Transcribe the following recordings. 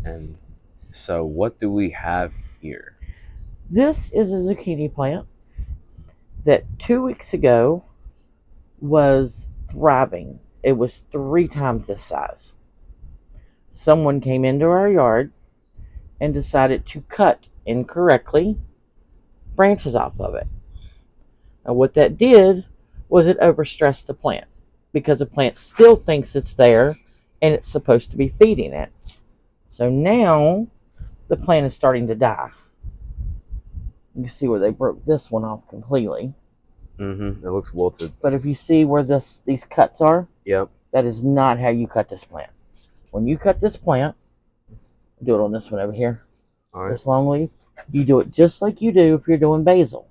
And so what do we have here? This is a zucchini plant that 2 weeks ago was thriving. It was 3 times this size. Someone came into our yard and decided to cut incorrectly branches off of it. And what that did was it overstressed the plant because the plant still thinks it's there and it's supposed to be feeding it. So now the plant is starting to die. You can see where they broke this one off completely. Mm-hmm. It looks wilted. But if you see where these cuts are, Yep. that is not how you cut this plant. When you cut this plant, do it on this one over here, All right. this long leaf, you do it just like you do if you're doing basil.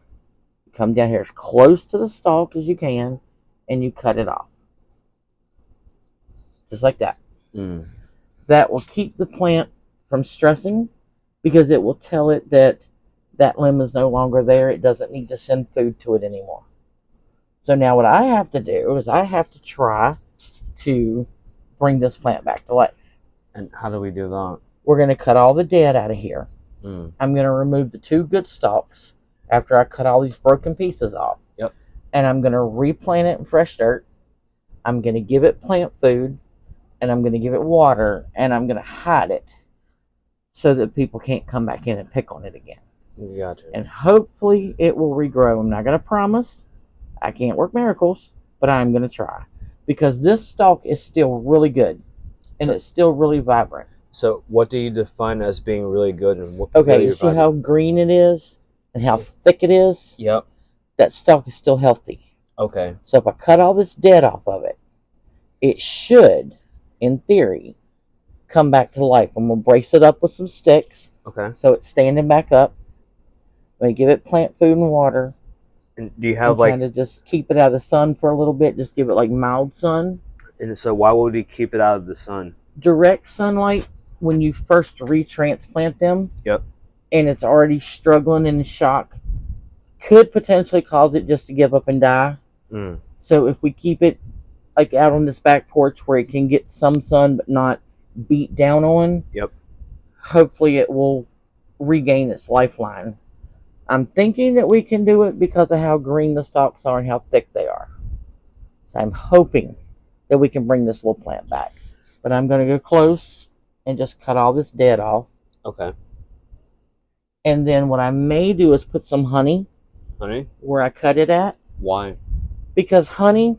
You come down here as close to the stalk as you can, and you cut it off. Just like that. Mm. That will keep the plant from stressing because it will tell it that that limb is no longer there. It doesn't need to send food to it anymore. So now what I have to do is I have to try to bring this plant back to life. And how do we do that? We're going to cut all the dead out of here. Mm. I'm going to remove the 2 good stalks after I cut all these broken pieces off. Yep. And I'm going to replant it in fresh dirt. I'm going to give it plant food, and I'm going to give it water, and I'm going to hide it so that people can't come back in and pick on it again. Gotcha. And hopefully it will regrow. I'm not going to promise. I can't work miracles, but I'm going to try. Because this stalk is still really good, and it's still really vibrant. So what do you define as being really good? And what Okay, you see how green it is and how thick it is? Yep. That stalk is still healthy. Okay. So if I cut all this dead off of it, it should, in theory, come back to life. I'm going to brace it up with some sticks. Okay. So it's standing back up. I'm going to give it plant food and water. And do you have kind of just keep it out of the sun for a little bit. Just give it like mild sun. And so why would we keep it out of the sun? Direct sunlight when you first retransplant them. Yep. And it's already struggling in shock could potentially cause it just to give up and die. Mm. So if we keep it like out on this back porch where it can get some sun but not beat down on, yep, hopefully it will regain its lifeline. I'm thinking that we can do it because of how green the stalks are and how thick they are. So I'm hoping that we can bring this little plant back. But I'm going to go close and just cut all this dead off. Okay. And then what I may do is put some honey. Honey? Where I cut it at. Why? Because honey,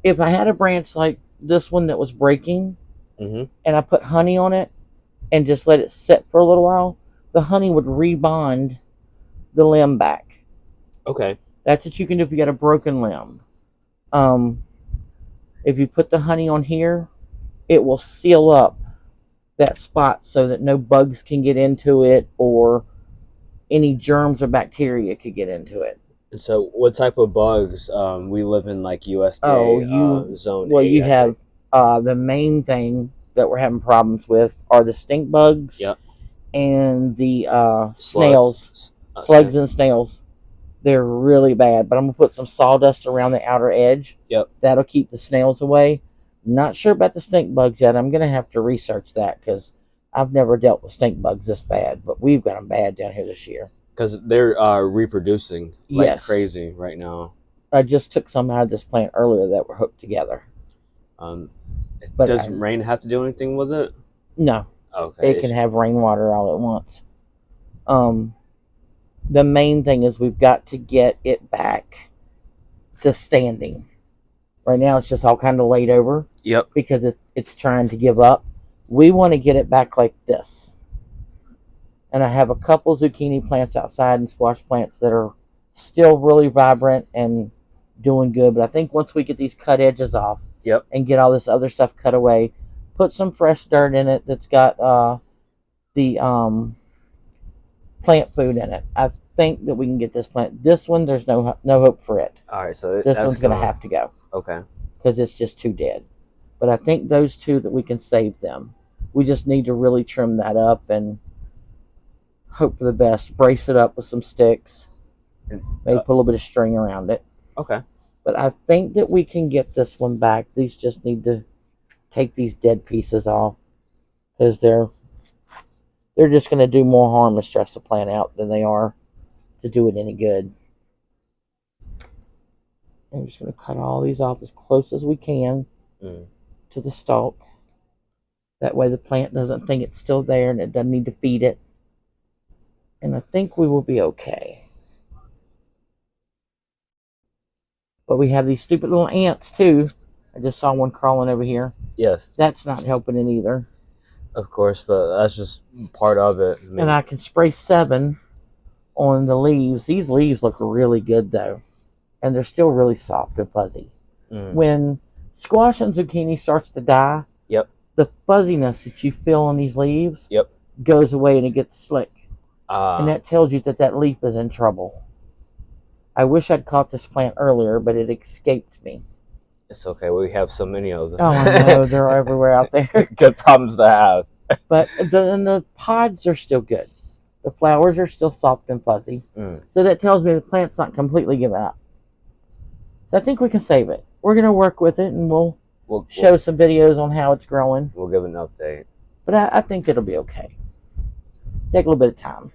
if I had a branch like this one that was breaking, mm-hmm, and I put honey on it and just let it sit for a little while, the honey would rebond the limb back. Okay. That's what you can do if you got a broken limb. If you put the honey on here, it will seal up that spot so that no bugs can get into it or any germs or bacteria could get into it. And so what type of bugs? We live in like USDA zone. Well, 8, you have the main thing that we're having problems with are the stink bugs. Yep. And the snails. Slugs and snails. They're really bad, but I'm going to put some sawdust around the outer edge. Yep. That'll keep the snails away. Not sure about the stink bugs yet. I'm going to have to research that because I've never dealt with stink bugs this bad, but we've got them bad down here this year. Because they're reproducing like crazy right now. I just took some out of this plant earlier that were hooked together. But does rain have to do anything with it? No. Okay. It can have rainwater all at once. The main thing is we've got to get it back to standing. Right now it's just all kind of laid over. Yep. Because it's trying to give up. We want to get it back like this. And I have a couple zucchini plants outside and squash plants that are still really vibrant and doing good. But I think once we get these cut edges off, yep, and get all this other stuff cut away, put some fresh dirt in it that's got the plant food in it, I think that we can get this plant. This one, there's no hope for it. All right, so this one's going to have to go. Okay. Because it's just too dead. But I think those two that we can save them. We just need to really trim that up and hope for the best. Brace it up with some sticks. Maybe put a little bit of string around it. Okay. But I think that we can get this one back. These just need to take these dead pieces off because they're they're just going to do more harm and stress the plant out than they are to do it any good. I'm just going to cut all these off as close as we can to the stalk. That way the plant doesn't think it's still there and it doesn't need to feed it. And I think we will be okay. But we have these stupid little ants too. I just saw one crawling over here. Yes. That's not helping it either. Of course, but that's just part of it. And I can spray 7 on the leaves. These leaves look really good though. And they're still really soft and fuzzy. When squash and zucchini starts to die, the fuzziness that you feel on these leaves goes away and it gets slick. And that tells you that that leaf is in trouble. I wish I'd caught this plant earlier, but it escaped me. It's okay. We have so many of them. Oh, I know. They're everywhere out there. Good problems to have. But the pods are still good. The flowers are still soft and fuzzy. So that tells me the plant's not completely given up. So I think we can save it. We're going to work with it, and we'll show some videos on how it's growing. We'll give an update. But I think it'll be okay. Take a little bit of time.